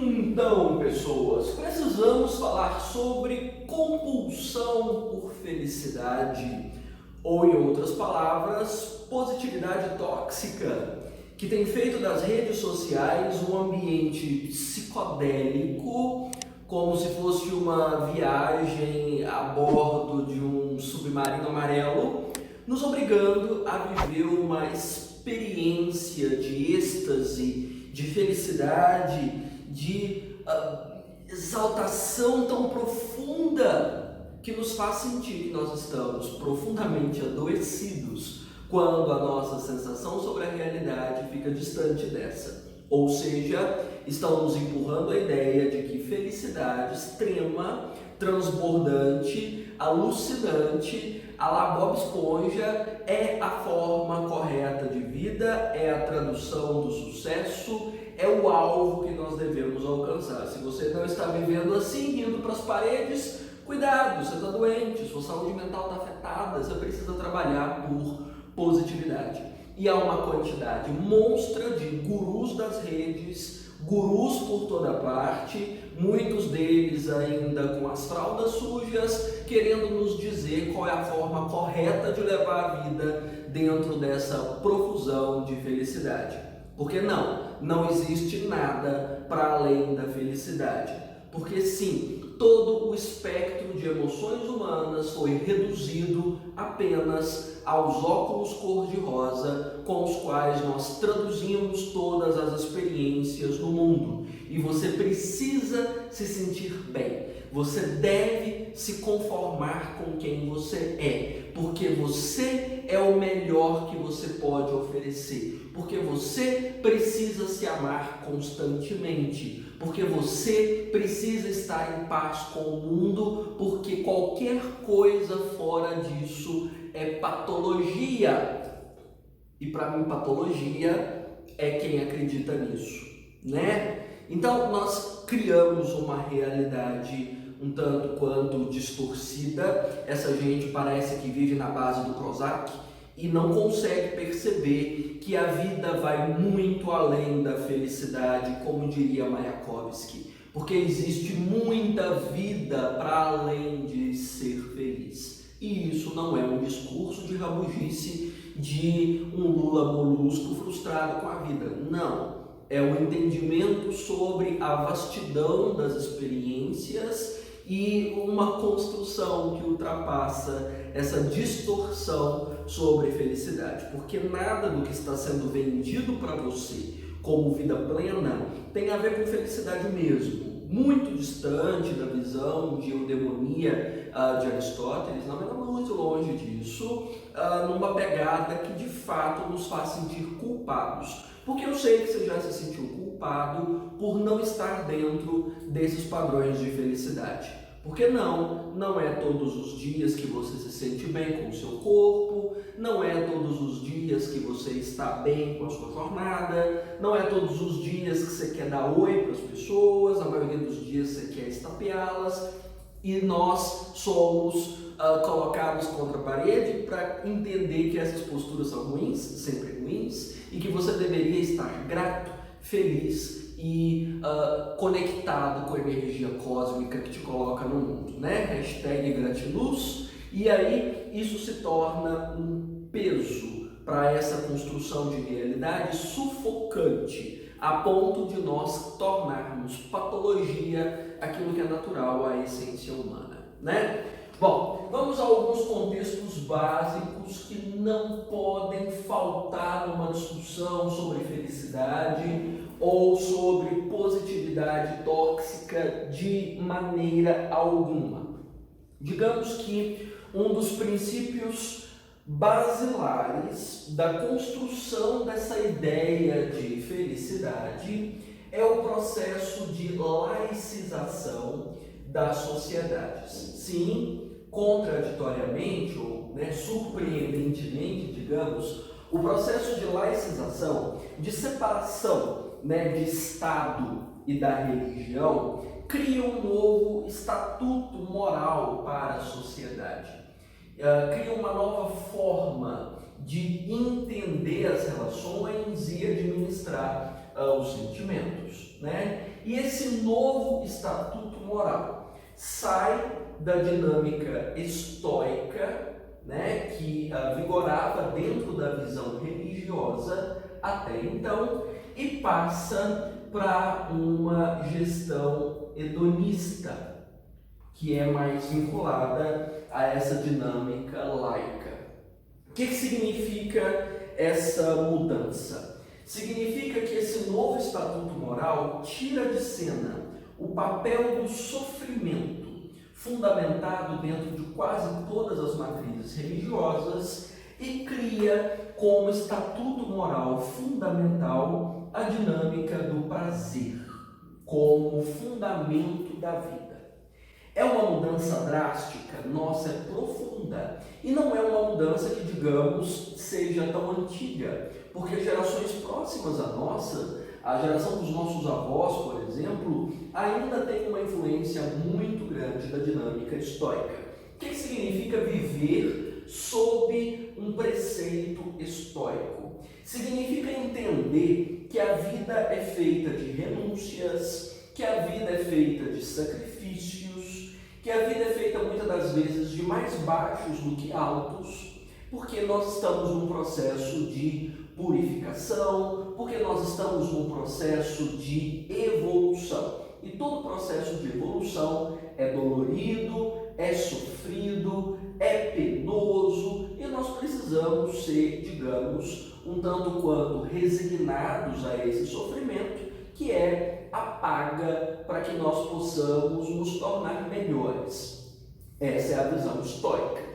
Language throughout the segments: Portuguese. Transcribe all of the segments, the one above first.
Então, pessoas, precisamos falar sobre compulsão por felicidade, ou em outras palavras, positividade tóxica, que tem feito das redes sociais um ambiente psicodélico, como se fosse uma viagem a bordo de um submarino amarelo, nos obrigando a viver uma experiência de êxtase, de felicidade, de exaltação tão profunda que nos faz sentir que nós estamos profundamente adoecidos quando a nossa sensação sobre a realidade fica distante dessa. Ou seja, estão nos empurrando a ideia de que felicidade extrema, transbordante, alucinante, a la Bob Esponja, é a forma correta de vida, é a tradução do sucesso, é o alvo que nós devemos alcançar. Se você não está vivendo assim, indo para as paredes, cuidado, você está doente, sua saúde mental está afetada, você precisa trabalhar por positividade. E há uma quantidade monstra de gurus das redes, gurus por toda parte, muitos deles ainda com as fraldas sujas, querendo nos dizer qual é a forma correta de levar a vida dentro dessa profusão de felicidade. Porque não existe nada para além da felicidade. Porque sim, todo o espectro de emoções humanas foi reduzido apenas aos óculos cor-de-rosa com os quais nós traduzimos todas as experiências no mundo. E você precisa se sentir bem. Você deve se conformar com quem você é, porque você é o melhor que você pode oferecer, porque você precisa se amar constantemente, porque você precisa estar em paz com o mundo, porque qualquer coisa fora disso é patologia. E para mim, patologia é quem acredita nisso, né? Então, nós criamos uma realidade um tanto quanto distorcida. Essa gente parece que vive na base do Prozac e não consegue perceber que a vida vai muito além da felicidade, como diria Mayakovsky, porque existe muita vida para além de ser feliz. E isso não é um discurso de rabugice de um Lula molusco frustrado com a vida. Não. É o entendimento sobre a vastidão das experiências e uma construção que ultrapassa essa distorção sobre felicidade. Porque nada do que está sendo vendido para você como vida plena tem a ver com felicidade mesmo. Muito distante da visão de eudemonia de Aristóteles, não é muito longe disso, numa pegada que de fato nos faz sentir culpados. Porque eu sei que você já se sentiu culpado por não estar dentro desses padrões de felicidade. Porque não é todos os dias que você se sente bem com o seu corpo, não é todos os dias que você está bem com a sua jornada, não é todos os dias que você quer dar oi para as pessoas, a maioria dos dias você quer estapeá-las, e nós somos colocados contra a parede para entender que essas posturas são ruins, sempre ruins, e que você deveria estar grato, feliz e conectado com a energia cósmica que te coloca no mundo, né? Hashtag gratiluz. E aí isso se torna um peso para essa construção de realidade sufocante, a ponto de nós tornarmos patologia aquilo que é natural à essência humana, né? Bom, vamos a alguns contextos básicos que não podem faltar numa discussão sobre felicidade ou sobre positividade tóxica de maneira alguma. Digamos que um dos princípios basilares da construção dessa ideia de felicidade é o processo de laicização das sociedades. Sim, contraditoriamente ou surpreendentemente, digamos, o processo de laicização, de separação de Estado e da religião, cria um novo estatuto moral para a sociedade, cria uma nova forma de entender as relações e administrar os sentimentos, né? E esse novo estatuto moral sai da dinâmica estoica, né, que vigorava dentro da visão religiosa até então, e passa para uma gestão hedonista, que é mais vinculada a essa dinâmica laica. O que significa essa mudança? Significa que esse novo estatuto moral tira de cena o papel do sofrimento, fundamentado dentro de quase todas as matrizes religiosas, e cria como estatuto moral fundamental a dinâmica do prazer, como fundamento da vida. É uma mudança drástica? Nossa, é profunda. E não é uma mudança que, digamos, seja tão antiga, porque gerações próximas à nossa, a geração dos nossos avós, por exemplo, ainda tem uma influência muito grande da dinâmica estoica. O que significa viver sob um preceito estoico? Significa entender que a vida é feita de renúncias, que a vida é feita de sacrifícios, que a vida é feita muitas das vezes de mais baixos do que altos, porque nós estamos num processo de purificação, porque nós estamos num processo de evolução. E todo processo de evolução é dolorido, é sofrido, é penoso, e nós precisamos ser, digamos, um tanto quanto resignados a esse sofrimento, que é a paga para que nós possamos nos tornar melhores. Essa é a visão estoica.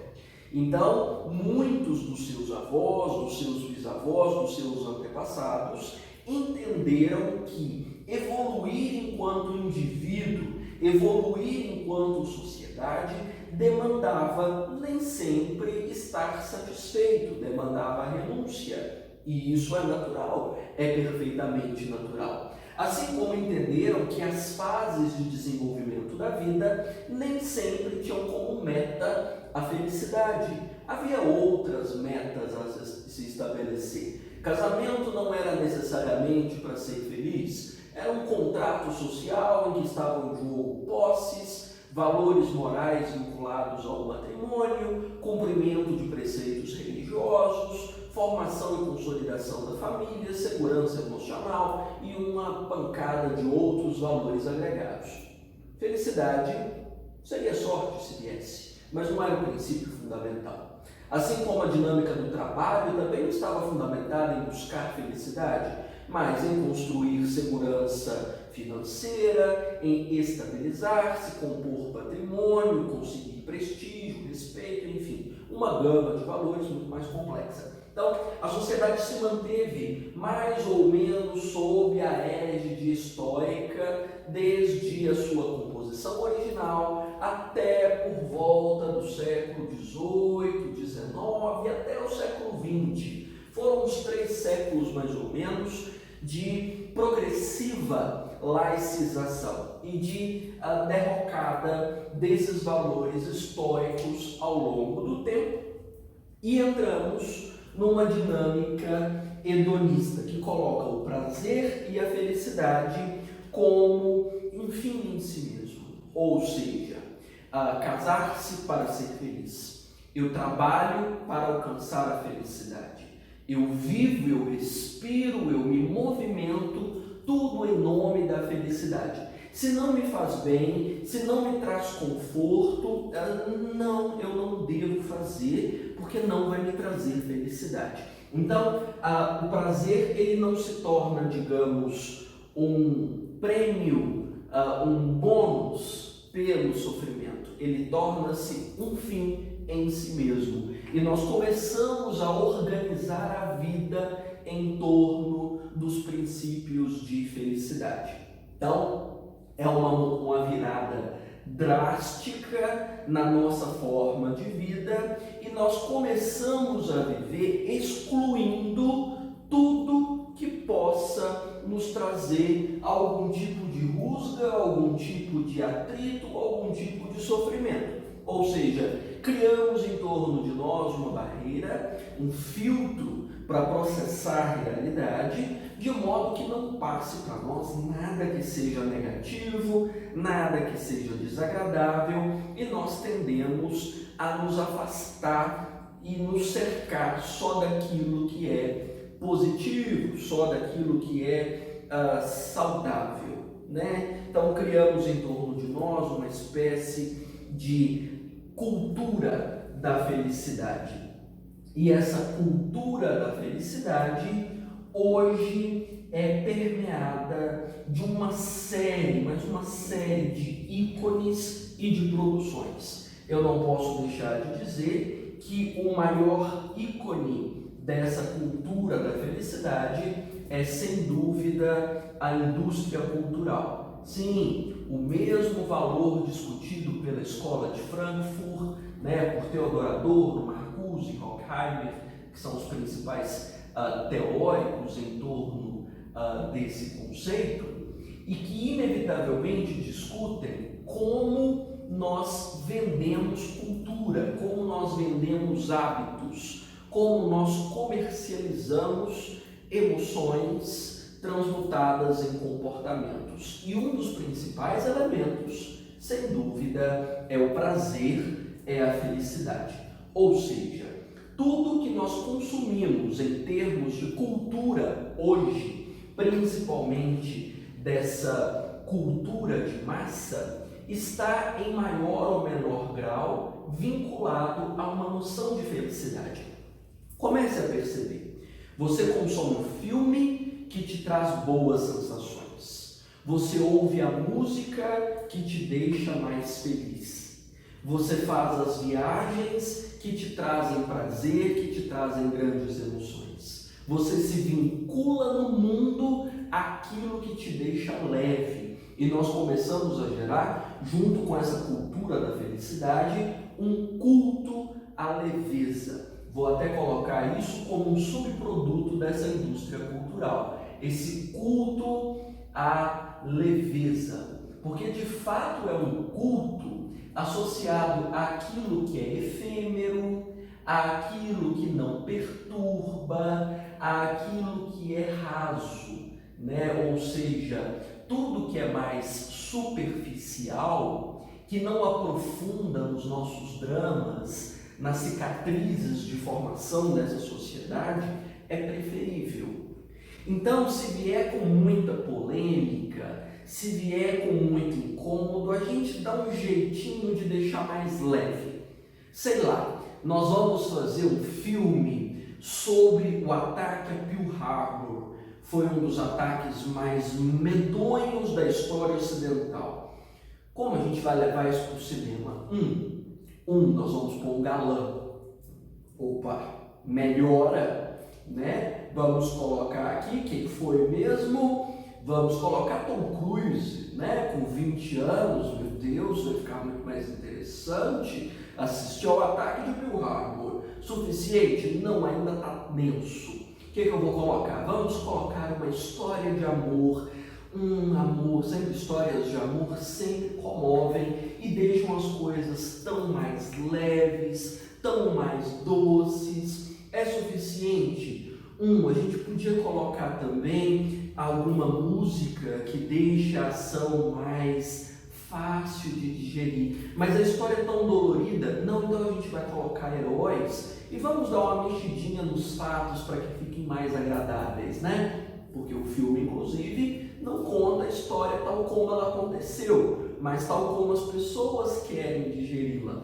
Então, muitos dos seus avós, dos seus bisavós, dos seus antepassados entenderam que evoluir enquanto indivíduo, evoluir enquanto sociedade, demandava nem sempre estar satisfeito, demandava renúncia. E isso é natural, é perfeitamente natural. Assim como entenderam que as fases de desenvolvimento da vida nem sempre tinham como meta a felicidade. Havia outras metas a se estabelecer. Casamento não era necessariamente para ser feliz, era um contrato social em que estavam em jogo posses, valores morais vinculados ao matrimônio, cumprimento de preceitos religiosos, formação e consolidação da família, segurança emocional e uma pancada de outros valores agregados. Felicidade seria sorte se viesse, mas não era o princípio fundamental. Assim como a dinâmica do trabalho também não estava fundamentada em buscar felicidade, mas em construir segurança financeira, em estabilizar-se, compor patrimônio, conseguir prestígio, respeito, enfim, uma gama de valores muito mais complexa. Então, a sociedade se manteve mais ou menos sob a égide estoica desde a sua composição original até por volta do século XVIII, XIX e até o século XX. Foram uns 3 séculos mais ou menos de progressiva laicização e de derrocada desses valores estoicos ao longo do tempo, e entramos numa dinâmica hedonista que coloca o prazer e a felicidade como um fim em si mesmo, ou seja, casar-se para ser feliz. Eu trabalho para alcançar a felicidade. Eu vivo, eu respiro, eu me movimento, tudo em nome da felicidade. Se não me faz bem, se não me traz conforto, não, eu não devo fazer, porque não vai me trazer felicidade. Então, o prazer ele não se torna, digamos, um prêmio, um bônus pelo sofrimento. Ele torna-se um fim em si mesmo. E nós começamos a organizar a vida em torno dos princípios de felicidade. Então, é uma virada drástica na nossa forma de vida, e nós começamos a viver excluindo tudo que possa nos trazer algum tipo de rusga, algum tipo de atrito, algum tipo de sofrimento. Ou seja, criamos em torno de nós uma barreira, um filtro para processar a realidade, de modo que não passe para nós nada que seja negativo, nada que seja desagradável, e nós tendemos a nos afastar e nos cercar só daquilo que é positivo, só daquilo que é saudável, né? Então criamos em torno de nós uma espécie de cultura da felicidade. E essa cultura da felicidade hoje é permeada de uma série, mas uma série de ícones e de produções. Eu não posso deixar de dizer que o maior ícone dessa cultura da felicidade é, sem dúvida, a indústria cultural. Sim, o mesmo valor discutido pela Escola de Frankfurt, né, por Theodor Adorno, Marcuse e Horkheimer, que são os principais teóricos em torno desse conceito, e que inevitavelmente discutem como nós vendemos cultura, como nós vendemos hábitos, como nós comercializamos emoções transmutadas em comportamentos. E um dos principais elementos, sem dúvida, é o prazer, é a felicidade. Ou seja, tudo que nós consumimos em termos de cultura hoje, principalmente dessa cultura de massa, está em maior ou menor grau vinculado a uma noção de felicidade. Comece a perceber. Você consome um filme que te traz boas sensações. Você ouve a música que te deixa mais feliz. Você faz as viagens que te trazem prazer, que te trazem grandes emoções. Você se vincula no mundo àquilo que te deixa leve. E nós começamos a gerar, junto com essa cultura da felicidade, um culto à leveza. Vou até colocar isso como um subproduto dessa indústria cultural. Esse culto à leveza. Porque de fato é um culto associado àquilo que é efêmero, àquilo que não perturba, àquilo que é raso, né? Ou seja, tudo que é mais superficial, que não aprofunda nos nossos dramas, nas cicatrizes de formação dessa sociedade, é preferível. Então, se vier com muita polêmica, se vier com muito incômodo, a gente dá um jeitinho de deixar mais leve. Sei lá, nós vamos fazer um filme sobre o ataque a Pearl Harbor. Foi um dos ataques mais medonhos da história ocidental. Como a gente vai levar isso para o cinema? Nós vamos pôr um galã. Opa, melhora, né? Vamos colocar aqui quem foi mesmo. Vamos colocar Tom Cruise, né? Com 20 anos, meu Deus, vai ficar muito mais interessante assistir ao ataque de Pearl Harbor. Suficiente? Não, ainda está denso. O que eu vou colocar? Vamos colocar uma história de amor. Sempre histórias de amor sempre comovem e deixam as coisas tão mais leves, tão mais doces. É suficiente? A gente podia colocar também alguma música que deixe a ação mais fácil de digerir. Mas a história é tão dolorida, não, então a gente vai colocar heróis e vamos dar uma mexidinha nos fatos para que fiquem mais agradáveis, né? Porque o filme, inclusive, não conta a história tal como ela aconteceu, mas tal como as pessoas querem digeri-la.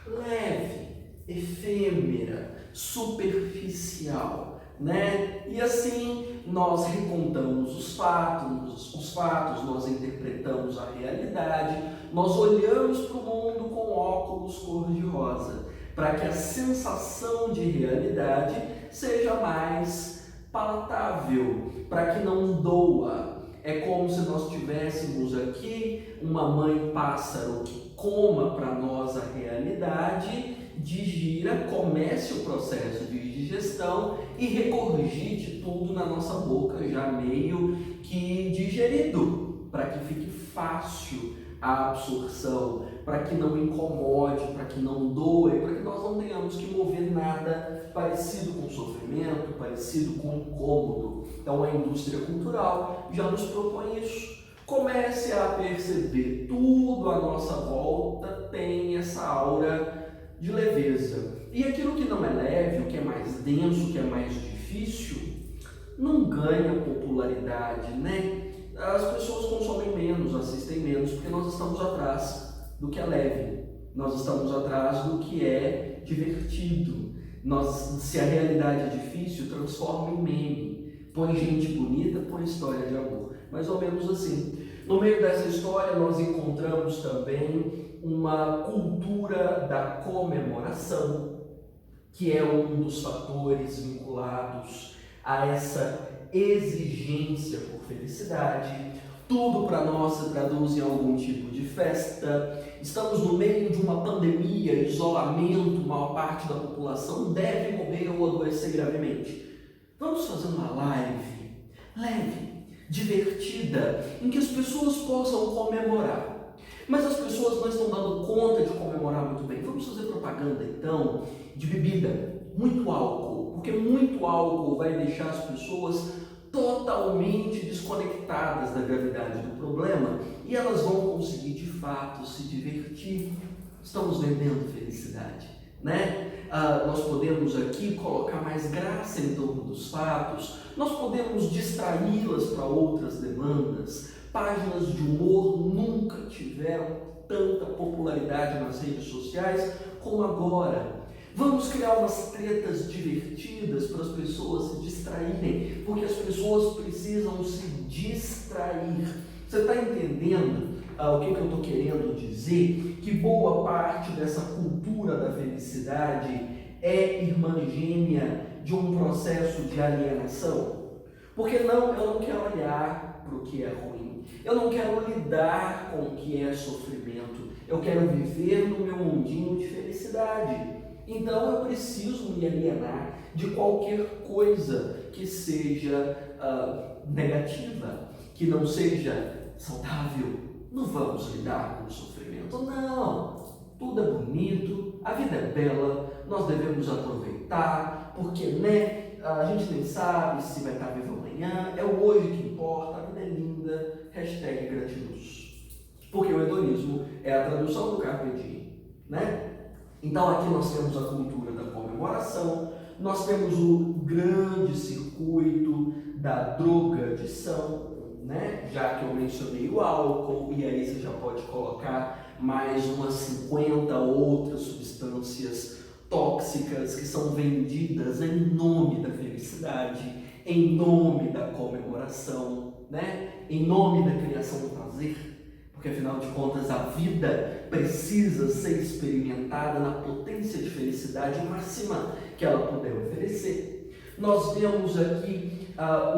Leve, efêmera, superficial, né? E assim nós recontamos os fatos, nós interpretamos a realidade, nós olhamos para o mundo com óculos cor-de-rosa, para que a sensação de realidade seja mais palatável, para que não doa. É como se nós tivéssemos aqui uma mãe pássaro que coma para nós a realidade, digira, comece o processo de digestão e regurgite tudo na nossa boca já meio que digerido, para que fique fácil a absorção, para que não incomode, para que não doe, para que nós não tenhamos que mover nada parecido com sofrimento, parecido com incômodo. Então a indústria cultural já nos propõe isso. Comece a perceber, tudo à nossa volta tem essa aura de leveza. E aquilo que não é leve, o que é mais denso, o que é mais difícil, não ganha popularidade, né? As pessoas consomem menos, assistem menos, porque nós estamos atrás do que é leve, nós estamos atrás do que é divertido. Se a realidade é difícil, transforma em meme, põe gente bonita, põe história de amor, mais ou menos assim. No meio dessa história nós encontramos também uma cultura da comemoração, que é um dos fatores vinculados a essa exigência por felicidade. Tudo para nós se traduz em algum tipo de festa. Estamos no meio de uma pandemia, isolamento, maior parte da população deve morrer ou adoecer gravemente. Vamos fazer uma live leve, divertida, em que as pessoas possam comemorar. Mas as pessoas não estão dando conta de comemorar muito bem. Vamos fazer propaganda então de bebida, muito álcool, porque muito álcool vai deixar as pessoas totalmente desconectadas da gravidade do problema e elas vão conseguir de fato se divertir. Estamos vendendo felicidade, né? Nós podemos aqui colocar mais graça em torno dos fatos, nós podemos distraí-las para outras demandas. Páginas de humor nunca tiveram tanta popularidade nas redes sociais como agora. Vamos criar umas tretas divertidas para as pessoas se distraírem, porque as pessoas precisam se distrair. Você está entendendo o que eu estou querendo dizer? Que boa parte dessa cultura da felicidade é irmã gêmea de um processo de alienação. Porque eu não quero olhar para o que é ruim, eu não quero lidar com o que é sofrimento, eu quero viver no meu mundinho de felicidade. Então eu preciso me alienar de qualquer coisa que seja negativa, que não seja saudável. Não vamos lidar com o sofrimento, não. Tudo é bonito, a vida é bela, nós devemos aproveitar, porque a gente nem sabe se vai estar vivo amanhã, é o hoje que importa, a vida é linda, #gratiluz. Porque o hedonismo é a tradução do Carpe Diem, né? Então aqui nós temos a cultura da comemoração, nós temos o grande circuito da drogadição, né? Já que eu mencionei o álcool, e aí você já pode colocar mais umas 50 outras substâncias tóxicas que são vendidas em nome da felicidade, em nome da comemoração, né? Em nome da criação do prazer. Porque afinal de contas a vida precisa ser experimentada na potência de felicidade máxima que ela puder oferecer. Nós vemos aqui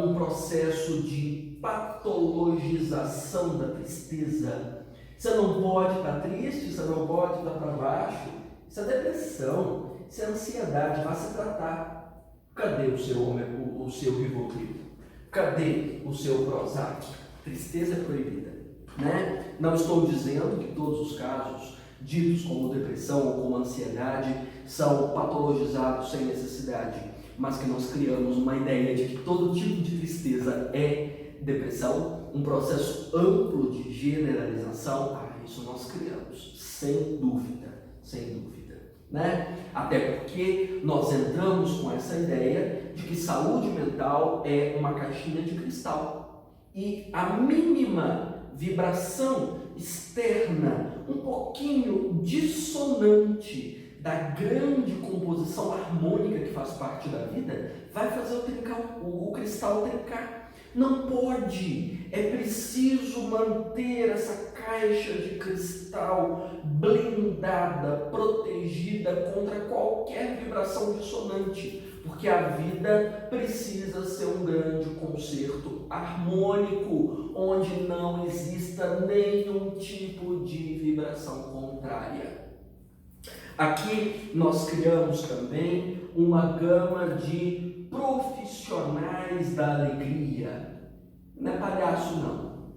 um processo de patologização da tristeza. Você não pode estar triste, você não pode estar para baixo. Isso é depressão, isso é ansiedade, vá se tratar. Cadê o seu Rivotril? Cadê o seu Prozac? Tristeza é proibida. Né? Não estou dizendo que todos os casos ditos como depressão ou como ansiedade são patologizados sem necessidade, mas que nós criamos uma ideia de que todo tipo de tristeza é depressão, um processo amplo de generalização. Isso nós criamos, sem dúvida, né? Até porque nós entramos com essa ideia de que saúde mental é uma caixinha de cristal e a mínima vibração externa, um pouquinho dissonante da grande composição harmônica que faz parte da vida, vai fazer o cristal trincar. Não pode, é preciso manter essa caixa de cristal blindada, protegida contra qualquer vibração dissonante, porque a vida precisa ser um grande concerto harmônico, onde não exista nenhum tipo de vibração contrária. Aqui nós criamos também uma gama de profissionais da alegria. Não é palhaço não,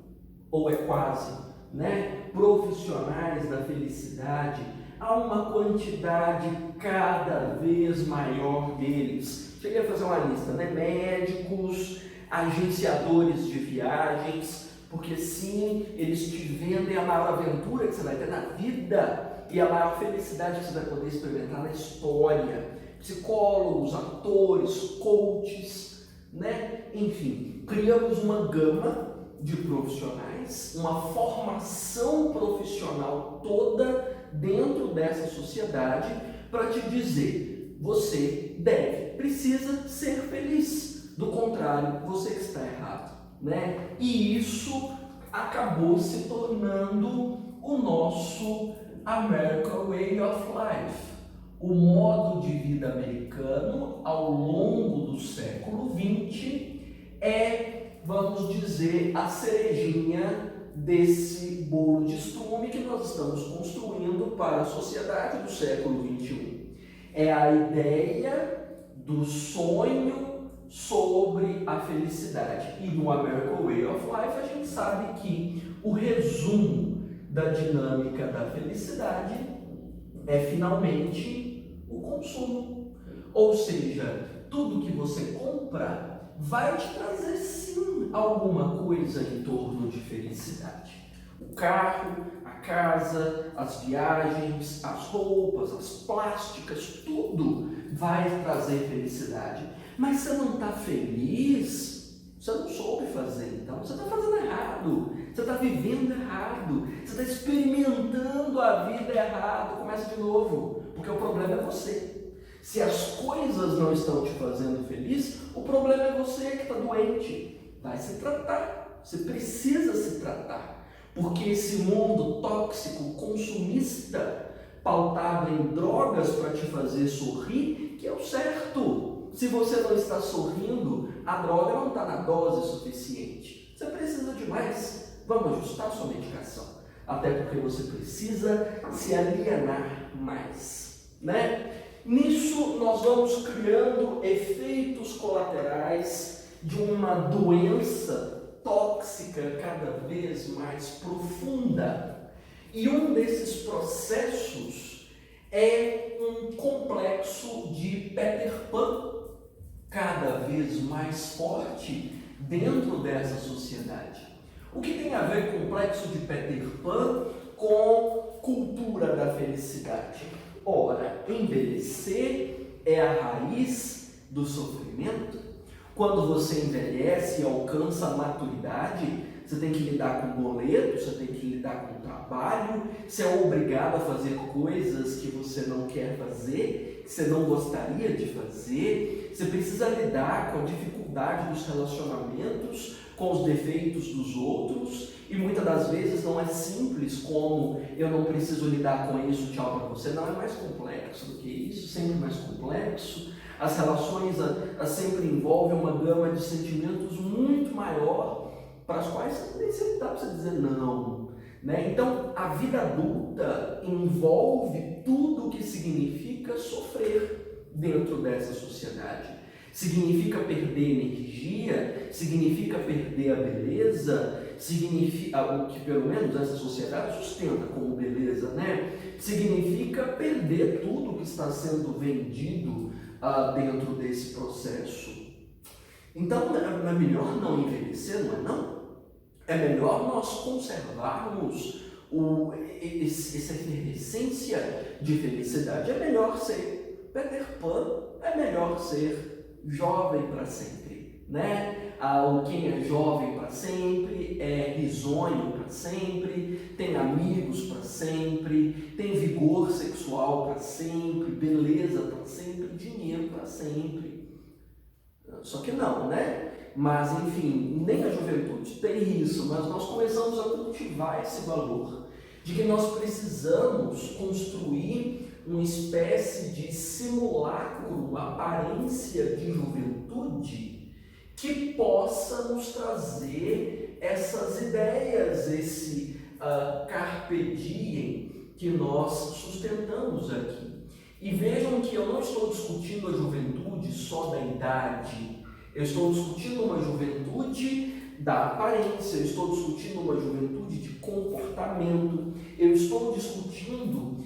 ou é quase, né, profissionais da felicidade, há uma quantidade cada vez maior deles. Cheguei a fazer uma lista, né? Médicos, agenciadores de viagens, porque sim, eles te vendem a maior aventura que você vai ter na vida e a maior felicidade que você vai poder experimentar na história. Psicólogos, atores, coaches, né? Enfim, criamos uma gama de profissionais, uma formação profissional toda dentro dessa sociedade para te dizer: você precisa ser feliz, do contrário, você está errado, né? E isso acabou se tornando o nosso American Way of Life, o modo de vida americano ao longo do século XX é, vamos dizer, a cerejinha desse bolo de estrume que nós estamos construindo para a sociedade do século XXI. É a ideia do sonho sobre a felicidade. E no American Way of Life a gente sabe que o resumo da dinâmica da felicidade é finalmente o consumo. Ou seja, tudo que você compra vai te trazer sim alguma coisa em torno de felicidade. O carro, a casa, as viagens, as roupas, as plásticas, tudo vai trazer felicidade. Mas você não está feliz, você não soube fazer, então você está fazendo errado, você está vivendo errado, você está experimentando a vida errado. Começa de novo, porque o problema é você. Se as coisas não estão te fazendo feliz, o problema é você que está doente. Vai se tratar, você precisa se tratar, porque esse mundo tóxico, consumista, pautado em drogas para te fazer sorrir, que é o certo. Se você não está sorrindo, a droga não está na dose suficiente. Você precisa de mais. Vamos ajustar sua medicação. Até porque você precisa se alienar mais, né? Nisso nós vamos criando efeitos colaterais de uma doença tóxica cada vez mais profunda. E um desses processos é um complexo de Peter Pan, cada vez mais forte dentro dessa sociedade. O que tem a ver com o complexo de Peter Pan com cultura da felicidade? Ora, envelhecer é a raiz do sofrimento. Quando você envelhece e alcança a maturidade, você tem que lidar com boleto, você tem que lidar com trabalho, você é obrigado a fazer coisas que você não quer fazer, que você não gostaria de fazer, você precisa lidar com a dificuldade dos relacionamentos, com os defeitos dos outros, e muitas das vezes não é simples como eu não preciso lidar com isso, tchau para você. Não, é mais complexo do que isso, sempre mais complexo. As relações sempre envolvem uma gama de sentimentos muito maior, para as quais nem sempre dá para você dizer não, né? Então, a vida adulta envolve tudo o que significa sofrer dentro dessa sociedade. Significa perder energia, significa perder a beleza, significa o que pelo menos essa sociedade sustenta como beleza, né? Significa perder tudo que está sendo vendido dentro desse processo. Então é melhor não envelhecer, não é não? É melhor nós conservarmos essa efervescência de felicidade. É melhor ser Peter Pan, é melhor ser jovem para sempre, né? Quem é jovem para sempre é risonho para sempre, tem amigos para sempre, tem vigor sexual para sempre, beleza para sempre, dinheiro para sempre. Só que não, né? Mas enfim, nem a juventude tem isso, mas nós começamos a cultivar esse valor de que nós precisamos construir uma espécie de simulacro, uma aparência de juventude que possa nos trazer essas ideias, esse carpe diem que nós sustentamos aqui. E vejam que eu não estou discutindo a juventude só da idade, eu estou discutindo uma juventude da aparência, eu estou discutindo uma juventude de comportamento, eu estou discutindo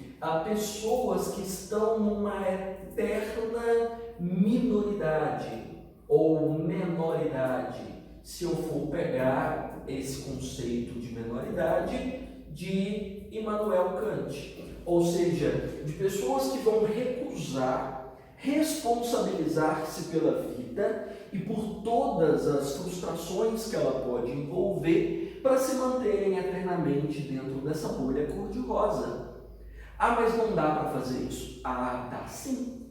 pessoas que estão numa eterna minoridade ou menoridade, se eu for pegar esse conceito de menoridade de Immanuel Kant, ou seja, de pessoas que vão recusar responsabilizar-se pela vida e por todas as frustrações que ela pode envolver para se manterem eternamente dentro dessa bolha cor-de-rosa. Ah, mas não dá para fazer isso. Ah, dá sim.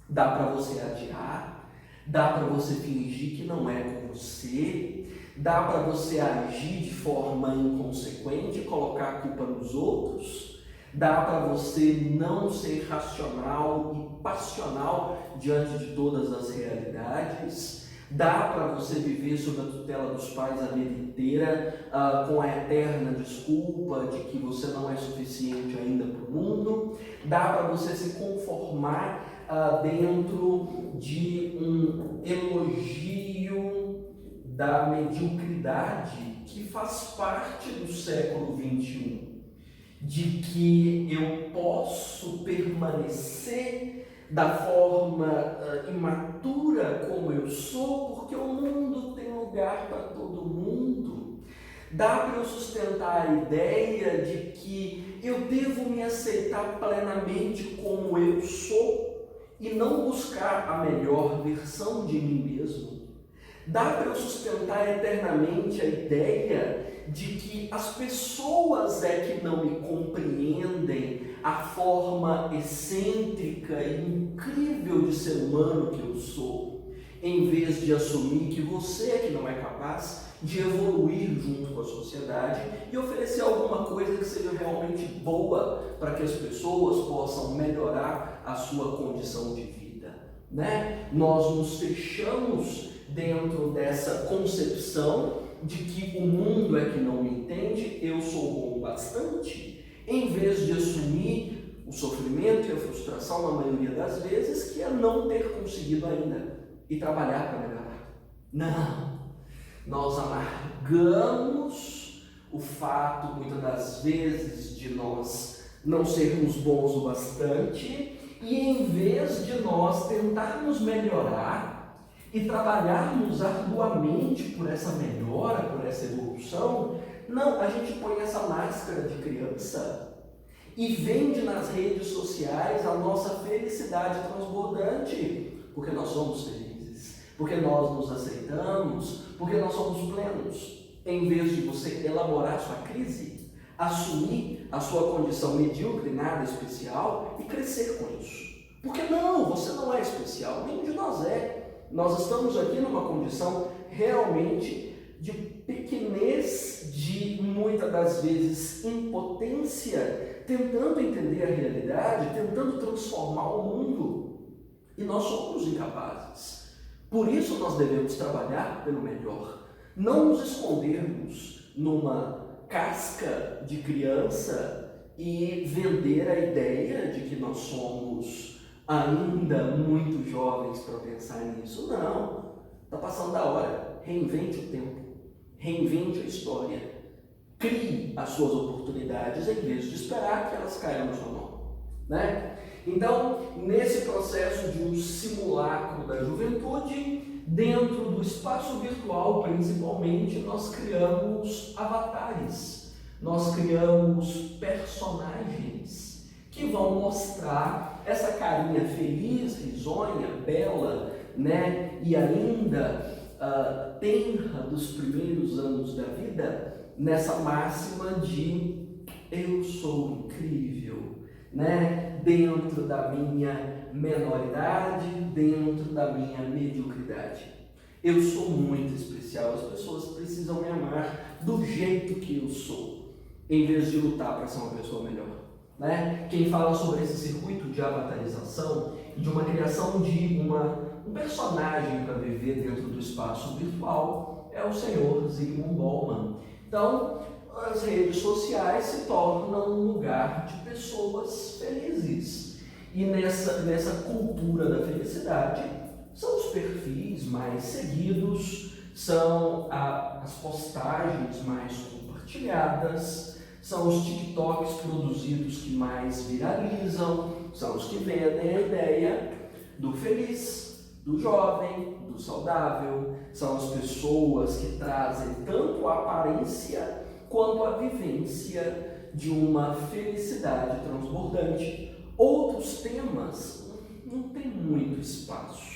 Dá para você adiar, dá para você fingir que não é com você, dá para você agir de forma inconsequente, colocar a culpa nos outros, dá para você não ser racional e passional diante de todas as realidades, dá para você viver sob a tutela dos pais a vida inteira, com a eterna desculpa de que você não é suficiente ainda para o mundo, dá para você se conformar dentro de um elogio da mediocridade que faz parte do século XXI, de que eu posso permanecer da forma imatura como eu sou, porque o mundo tem lugar para todo mundo. Dá para eu sustentar a ideia de que eu devo me aceitar plenamente como eu sou e não buscar a melhor versão de mim mesmo. Dá para eu sustentar eternamente a ideia de que as pessoas é que não me compreendem a forma excêntrica e incrível de ser humano que eu sou, em vez de assumir que você é que não é capaz de evoluir junto com a sociedade e oferecer alguma coisa que seja realmente boa para que as pessoas possam melhorar a sua condição de vida, né? Nós nos fechamos dentro dessa concepção de que o mundo é que não me entende, eu sou bom bastante, em vez de assumir o sofrimento e a frustração, na maioria das vezes, que é não ter conseguido ainda e trabalhar para melhorar. Não! Nós amargamos o fato, muitas das vezes, de nós não sermos bons o bastante e em vez de nós tentarmos melhorar e trabalharmos arduamente por essa melhora, por essa evolução, não, a gente põe essa máscara de criança e vende nas redes sociais a nossa felicidade transbordante, porque nós somos felizes, porque nós nos aceitamos, porque nós somos plenos. Em vez de você elaborar sua crise, assumir a sua condição medíocre, nada especial, e crescer com isso. Porque não, você não é especial, nenhum de nós é. Nós estamos aqui numa condição realmente de pequenez, de muitas das vezes impotência, tentando entender a realidade, tentando transformar o mundo. E nós somos incapazes. Por isso nós devemos trabalhar pelo melhor. Não nos escondermos numa casca de criança e vender a ideia de que nós somos ainda muito jovens para pensar nisso. Não, está passando da hora. Reinvente o tempo, reinvente a história, crie as suas oportunidades em vez de esperar que elas caiam na sua mão, né? Então, nesse processo de um simulacro da juventude, dentro do espaço virtual principalmente, nós criamos avatares, nós criamos personagens que vão mostrar essa carinha feliz, risonha, bela, né? E ainda tenra dos primeiros anos da vida, nessa máxima de eu sou incrível, né? Dentro da minha menoridade, dentro da minha mediocridade. Eu sou muito especial, as pessoas precisam me amar do jeito que eu sou, em vez de lutar para ser uma pessoa melhor, né? Quem fala sobre esse circuito de avatarização e de uma criação de um personagem para viver dentro do espaço virtual é o senhor Zygmunt Bauman. Então, as redes sociais se tornam um lugar de pessoas felizes. E nessa cultura da felicidade, são os perfis mais seguidos, são as postagens mais compartilhadas, são os TikToks produzidos que mais viralizam, são os que vendem a ideia do feliz, do jovem, do saudável, são as pessoas que trazem tanto a aparência quanto a vivência de uma felicidade transbordante. Outros temas não tem muito espaço.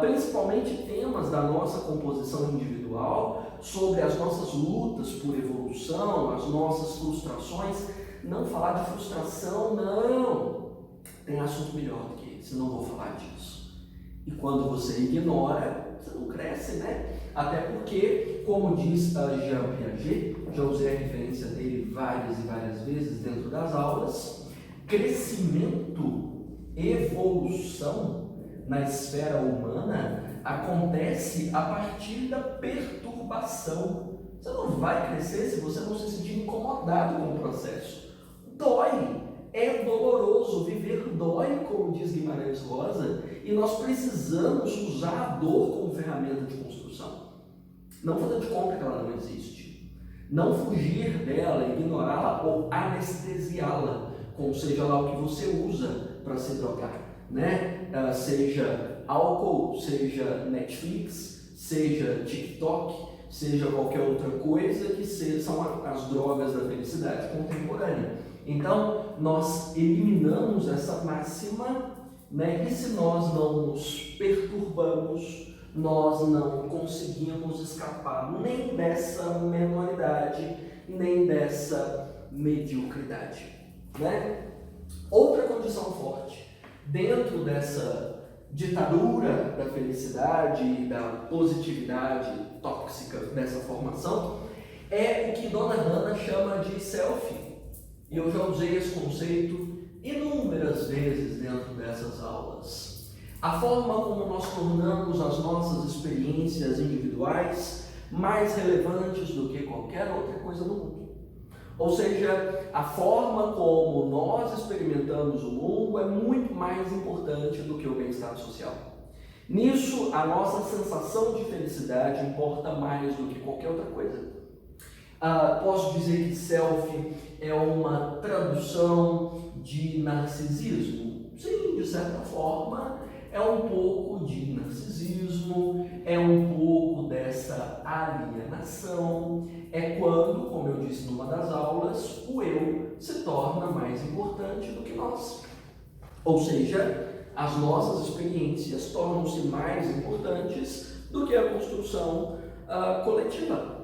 Principalmente temas da nossa composição individual, sobre as nossas lutas por evolução, as nossas frustrações. Não falar de frustração, não. Tem assunto melhor do que esse, não vou falar disso. E quando você ignora, você não cresce, né? Até porque, como diz Jean Piaget, já usei a referência dele várias e várias vezes dentro das aulas, crescimento, evolução na esfera humana acontece a partir da perturbação. Você não vai crescer se você não se sentir incomodado com o processo. Dói, é doloroso, viver dói, como diz Guimarães Rosa, e nós precisamos usar a dor como ferramenta de construção. Não fazer de conta que ela não existe. Não fugir dela, ignorá-la ou anestesiá-la, como seja lá o que você usa para se drogar, né? Seja álcool, seja Netflix, seja TikTok, seja qualquer outra coisa que são as drogas da felicidade contemporânea. Então, nós eliminamos essa máxima, né? E se nós não nos perturbamos, nós não conseguimos escapar nem dessa menoridade, nem dessa mediocridade, né? Outra condição forte dentro dessa ditadura da felicidade e da positividade tóxica dessa formação é o que Dona Hannah chama de selfie. E eu já usei esse conceito inúmeras vezes dentro dessas aulas. A forma como nós tornamos as nossas experiências individuais mais relevantes do que qualquer outra coisa no mundo. Ou seja, a forma como nós experimentamos o mundo é muito mais importante do que o bem-estar social. Nisso, a nossa sensação de felicidade importa mais do que qualquer outra coisa. Posso dizer que selfie é uma tradução de narcisismo? Sim, de certa forma, é um pouco de narcisismo, é um pouco dessa alienação, é quando, como eu disse numa das aulas, o eu se torna mais importante do que nós. Ou seja, as nossas experiências tornam-se mais importantes do que a construção coletiva.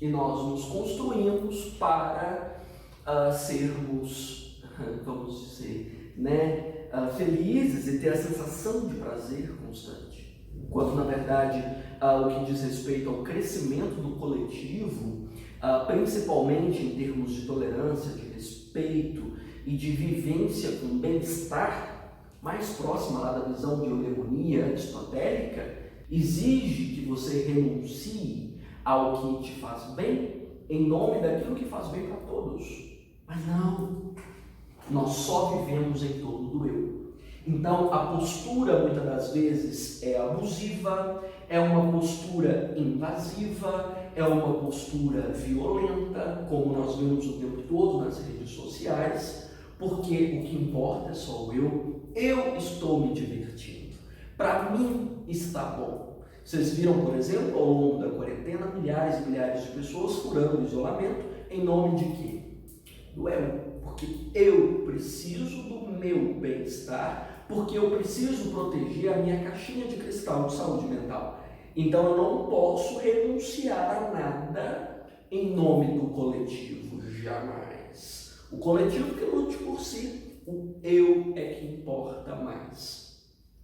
E nós nos construímos para sermos, vamos dizer, né, felizes e ter a sensação de prazer constante. Enquanto, na verdade, o que diz respeito ao crescimento do coletivo, principalmente em termos de tolerância, de respeito e de vivência com bem-estar, mais próxima lá da visão de eudemonia aristotélica, exige que você renuncie ao que te faz bem em nome daquilo que faz bem para todos. Mas não, nós só vivemos em torno do eu. Então a postura muitas das vezes é abusiva, é uma postura invasiva, é uma postura violenta, como nós vemos o tempo todo nas redes sociais, porque o que importa é só o eu estou me divertindo, para mim está bom. Vocês viram, por exemplo, ao longo da quarentena, milhares e milhares de pessoas furando o isolamento em nome de quê? Do eu. Porque eu preciso do meu bem-estar, porque eu preciso proteger a minha caixinha de cristal de saúde mental. Então eu não posso renunciar a nada em nome do coletivo, jamais. O coletivo que lute por si, o eu é que importa mais.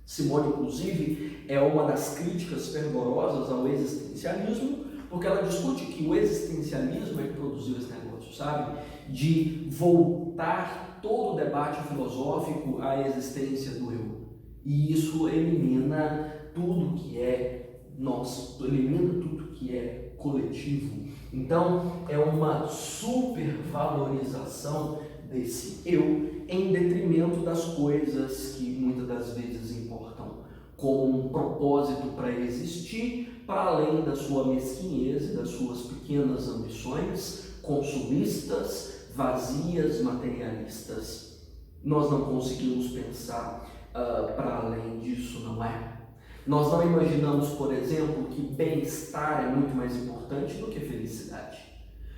Simone, inclusive, é uma das críticas fervorosas ao existencialismo, porque ela discute que o existencialismo é que produziu esse negócio, sabe? De voltar todo o debate filosófico à existência do eu. E isso elimina tudo que é nosso, elimina tudo que é coletivo. Então, é uma supervalorização desse eu em detrimento das coisas que muitas das vezes importam como um propósito para existir, para além da sua mesquinhez e das suas pequenas ambições consumistas, vazias, materialistas. Nós não conseguimos pensar para além disso, não é? Nós não imaginamos, por exemplo, que bem-estar é muito mais importante do que felicidade.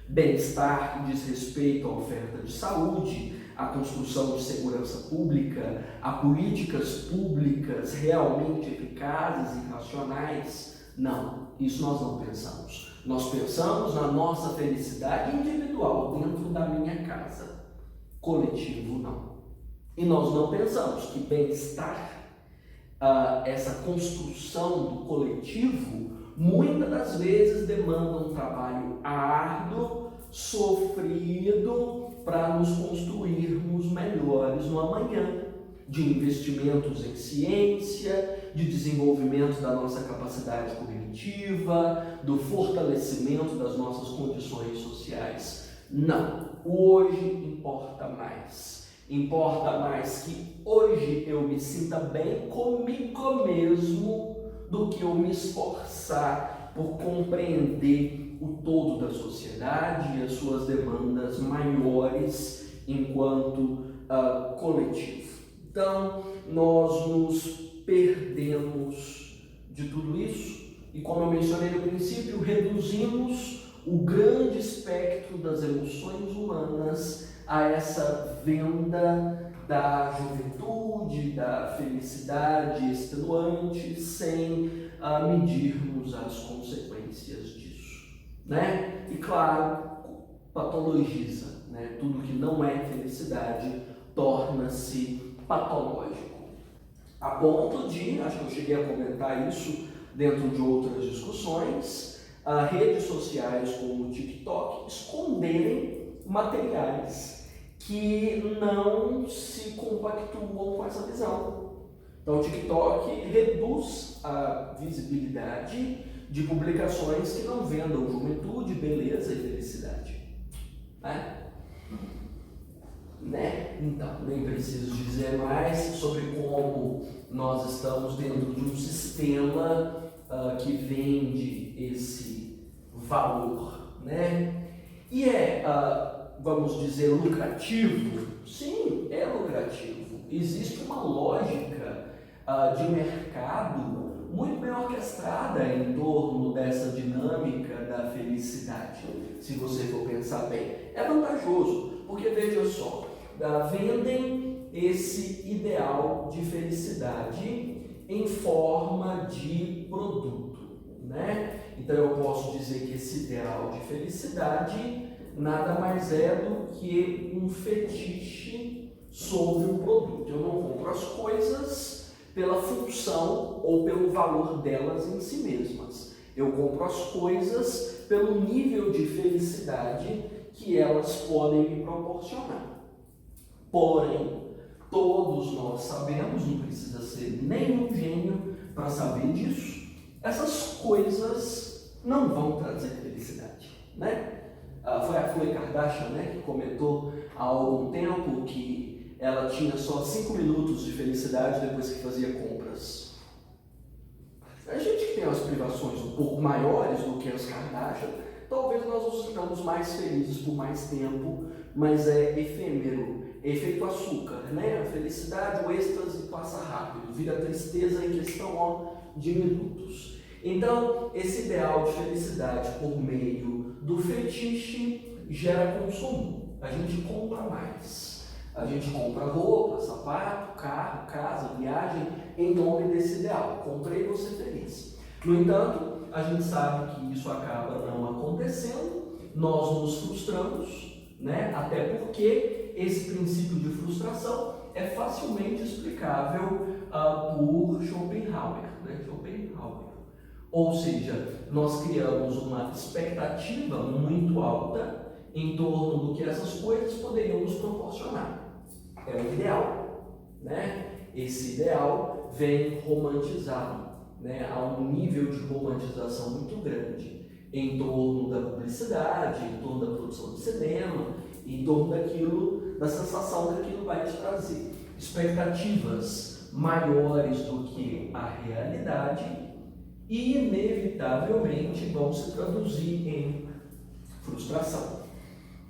Bem-estar que diz respeito à oferta de saúde, à construção de segurança pública, a políticas públicas realmente eficazes e racionais. Não, isso nós não pensamos. Nós pensamos na nossa felicidade individual, dentro da minha casa. Coletivo, não. E nós não pensamos que bem-estar, essa construção do coletivo, muitas das vezes demanda um trabalho árduo, sofrido, para nos construirmos melhores no amanhã, de investimentos em ciência, de desenvolvimento da nossa capacidade cognitiva, do fortalecimento das nossas condições sociais. Não, o hoje importa mais. Importa mais que hoje eu me sinta bem comigo mesmo do que eu me esforçar por compreender o todo da sociedade e as suas demandas maiores enquanto coletivo. Então, nós nos perdemos de tudo isso e, como eu mencionei no princípio, reduzimos o grande espectro das emoções humanas a essa venda da juventude, da felicidade extenuante, sem medirmos as consequências disso, né? E claro, patologiza, né? Tudo que não é felicidade torna-se patológico. A ponto de, acho que eu cheguei a comentar isso dentro de outras discussões, redes sociais como o TikTok esconderem materiais que não se compactuam com essa visão. Então o TikTok reduz a visibilidade de publicações que não vendam juventude, beleza e felicidade. Né? Então, nem preciso dizer mais sobre como nós estamos dentro de um sistema que vende esse valor, né? E vamos dizer, lucrativo? Sim, é lucrativo. Existe uma lógica de mercado muito bem orquestrada em torno dessa dinâmica da felicidade. Se você for pensar bem, é vantajoso, porque veja só, vendem esse ideal de felicidade em forma de produto, né? Então eu posso dizer que esse ideal de felicidade nada mais é do que um fetiche sobre um produto. Eu não compro as coisas pela função ou pelo valor delas em si mesmas. Eu compro as coisas pelo nível de felicidade que elas podem me proporcionar. Porém, todos nós sabemos, não precisa ser nenhum gênio para saber disso, essas coisas não vão trazer felicidade, né? Foi a Khloe Kardashian, né, que comentou há algum tempo que ela tinha só 5 minutos de felicidade depois que fazia compras. A gente que tem as privações um pouco maiores do que as Kardashian, talvez nós nos sintamos mais felizes por mais tempo, mas é efêmero, é efeito açúcar, né? A felicidade, o êxtase passa rápido, vira tristeza em questão de minutos. Então, esse ideal de felicidade por meio do fetiche gera consumo. A gente compra mais. A gente compra roupa, sapato, carro, casa, viagem em nome desse ideal. Comprei, vou ser feliz. No entanto, a gente sabe que isso acaba não acontecendo, nós nos frustramos, né? Até porque esse princípio de frustração é facilmente explicável por Schopenhauer, né? Ou seja, nós criamos uma expectativa muito alta em torno do que essas coisas poderiam nos proporcionar. É o ideal, né? Esse ideal vem romantizado, né? Há um nível de romantização muito grande em torno da publicidade, em torno da produção de cinema, em torno da sensação que aquilo vai te trazer. Expectativas maiores do que a realidade e inevitavelmente vão se traduzir em frustração.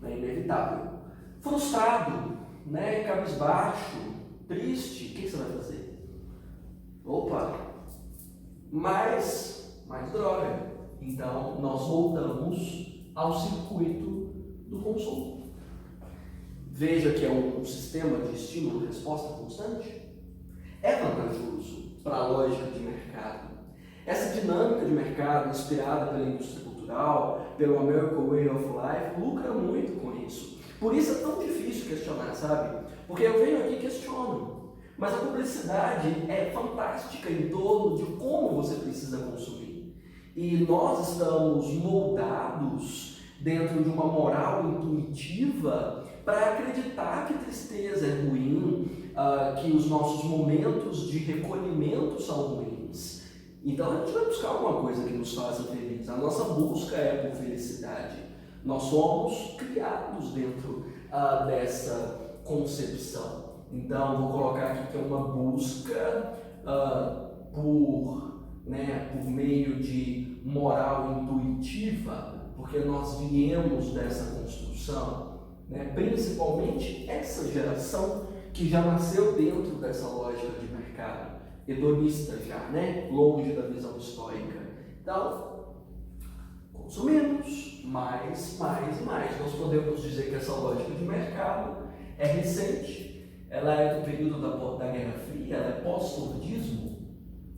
É inevitável. Frustrado, né? Cabisbaixo, triste, o que você vai fazer? Opa! Mais droga. Então, nós voltamos ao circuito do consumo. Veja que é um sistema de estímulo e resposta constante. É vantajoso para a lógica de mercado. Essa dinâmica de mercado, inspirada pela indústria cultural, pelo American Way of Life, lucra muito com isso. Por isso é tão difícil questionar, sabe? Porque eu venho aqui e questiono. Mas a publicidade é fantástica em torno de como você precisa consumir. E nós estamos moldados dentro de uma moral intuitiva para acreditar que tristeza é ruim, que os nossos momentos de recolhimento são ruins. Então a gente vai buscar alguma coisa que nos faça feliz. A nossa busca é por felicidade. Nós somos criados dentro dessa concepção. Então vou colocar aqui que é uma busca por meio de moral intuitiva, porque nós viemos dessa construção, né? Principalmente essa geração que já nasceu dentro dessa lógica de mercado, hedonista já, né? Longe da visão histórica. Então, consumimos mais. Nós podemos dizer que essa lógica de mercado é recente, ela é do período da Guerra Fria, ela é pós-fordismo,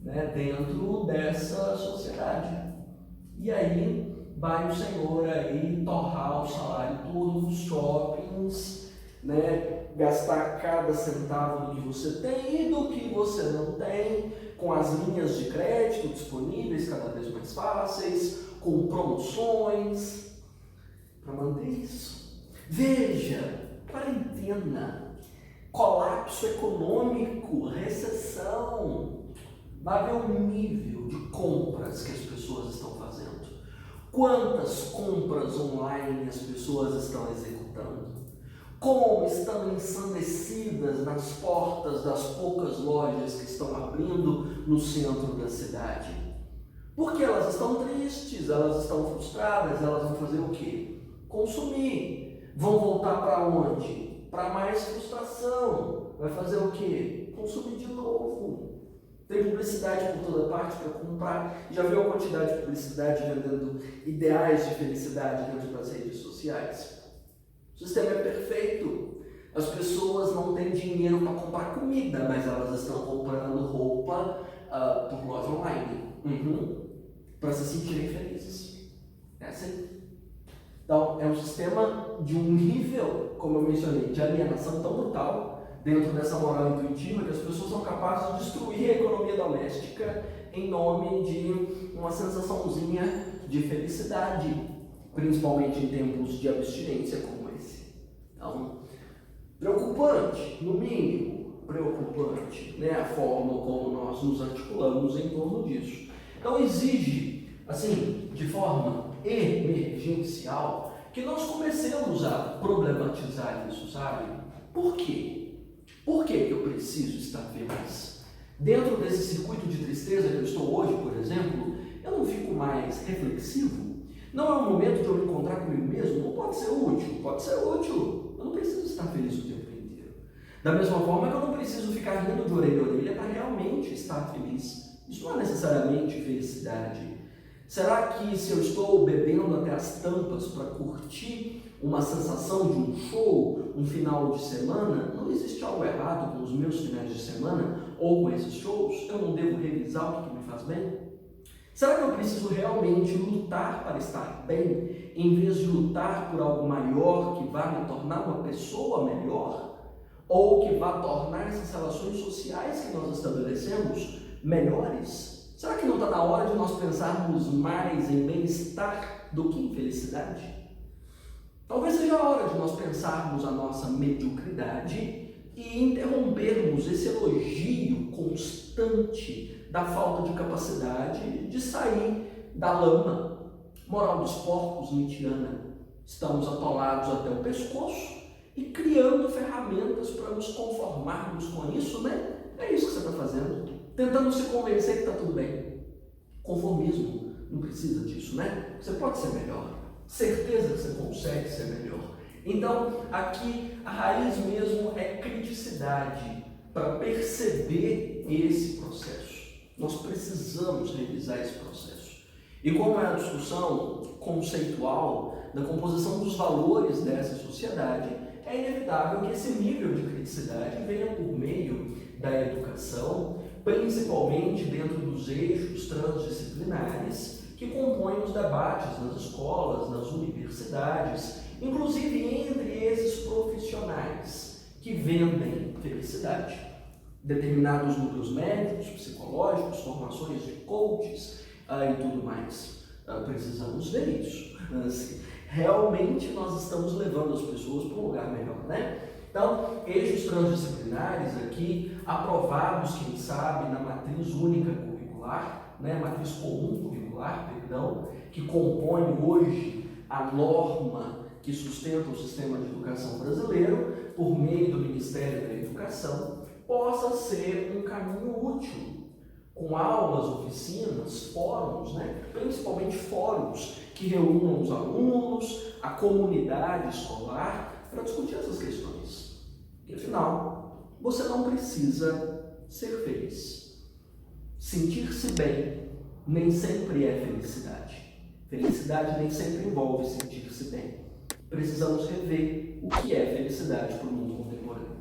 né? Dentro dessa sociedade. E aí vai o senhor aí torrar o salário todo nos shoppings, né? Gastar cada centavo do que você tem e do que você não tem, com as linhas de crédito disponíveis cada vez mais fáceis, com promoções, para manter isso. Veja, quarentena, colapso econômico, recessão, vai ver o nível de compras que as pessoas estão fazendo. Quantas compras online as pessoas estão executando? Como estão ensandecidas nas portas das poucas lojas que estão abrindo no centro da cidade? Porque elas estão tristes, elas estão frustradas, elas vão fazer o quê? Consumir. Vão voltar para onde? Para mais frustração. Vai fazer o quê? Consumir de novo. Tem publicidade por toda parte para comprar. Já viu a quantidade de publicidade vendendo ideais de felicidade dentro das redes sociais? O sistema é perfeito. As pessoas não têm dinheiro para comprar comida, mas elas estão comprando roupa por loja online. Para se sentirem felizes. É assim. Então, é um sistema de um nível, como eu mencionei, de alienação tão brutal dentro dessa moral intuitiva que as pessoas são capazes de destruir a economia doméstica em nome de uma sensaçãozinha de felicidade, principalmente em tempos de abstinência como esse. Então, preocupante, no mínimo, preocupante, né, a forma como nós nos articulamos em torno disso. Então, exige, assim, de forma emergencial, que nós comecemos a problematizar isso, sabe? Por quê? Por que eu preciso estar feliz? Dentro desse circuito de tristeza que eu estou hoje, por exemplo, eu não fico mais reflexivo? Não é o momento de eu me encontrar comigo mesmo? Não pode ser útil? Pode ser útil. Eu não preciso estar feliz o tempo inteiro. Da mesma forma que eu não preciso ficar rindo de orelha a orelha para realmente estar feliz. Isso não é necessariamente felicidade. Será que se eu estou bebendo até as tampas para curtir uma sensação de um show, um final de semana, não existe algo errado com os meus finais de semana ou com esses shows? Eu não devo revisar o que me faz bem? Será que eu preciso realmente lutar para estar bem, em vez de lutar por algo maior que vá me tornar uma pessoa melhor? Ou que vá tornar essas relações sociais que nós estabelecemos melhores? Será que não está na hora de nós pensarmos mais em bem-estar do que em felicidade? Talvez seja a hora de nós pensarmos a nossa mediocridade e interrompermos esse elogio constante da falta de capacidade de sair da lama. Moral dos porcos, nietzschiana. Estamos atolados até o pescoço e criando ferramentas para nos conformarmos com isso, né? É isso que você está fazendo. Tentando se convencer que está tudo bem. Conformismo não precisa disso, né? Você pode ser melhor. Certeza que você consegue ser melhor. Então, aqui a raiz mesmo é criticidade para perceber esse processo. Nós precisamos revisar esse processo. E como é a discussão conceitual da composição dos valores dessa sociedade, é inevitável que esse nível de criticidade venha por meio da educação, principalmente dentro dos eixos transdisciplinares que compõem os debates nas escolas, nas universidades, inclusive entre esses profissionais que vendem felicidade. Determinados núcleos médicos, psicológicos, formações de coaches e tudo mais. Precisamos ver isso. Assim, realmente nós estamos levando as pessoas para um lugar melhor, né? Então, eixos transdisciplinares aqui, aprovados, quem sabe, na matriz única curricular, né? Matriz comum curricular, perdão, que compõe hoje a norma que sustenta o sistema de educação brasileiro, por meio do Ministério da Educação, possa ser um caminho útil, com aulas, oficinas, fóruns, né? Principalmente fóruns que reúnam os alunos, a comunidade escolar, para discutir essas questões. E afinal, você não precisa ser feliz. Sentir-se bem nem sempre é felicidade. Felicidade nem sempre envolve sentir-se bem. Precisamos rever o que é felicidade para o mundo contemporâneo.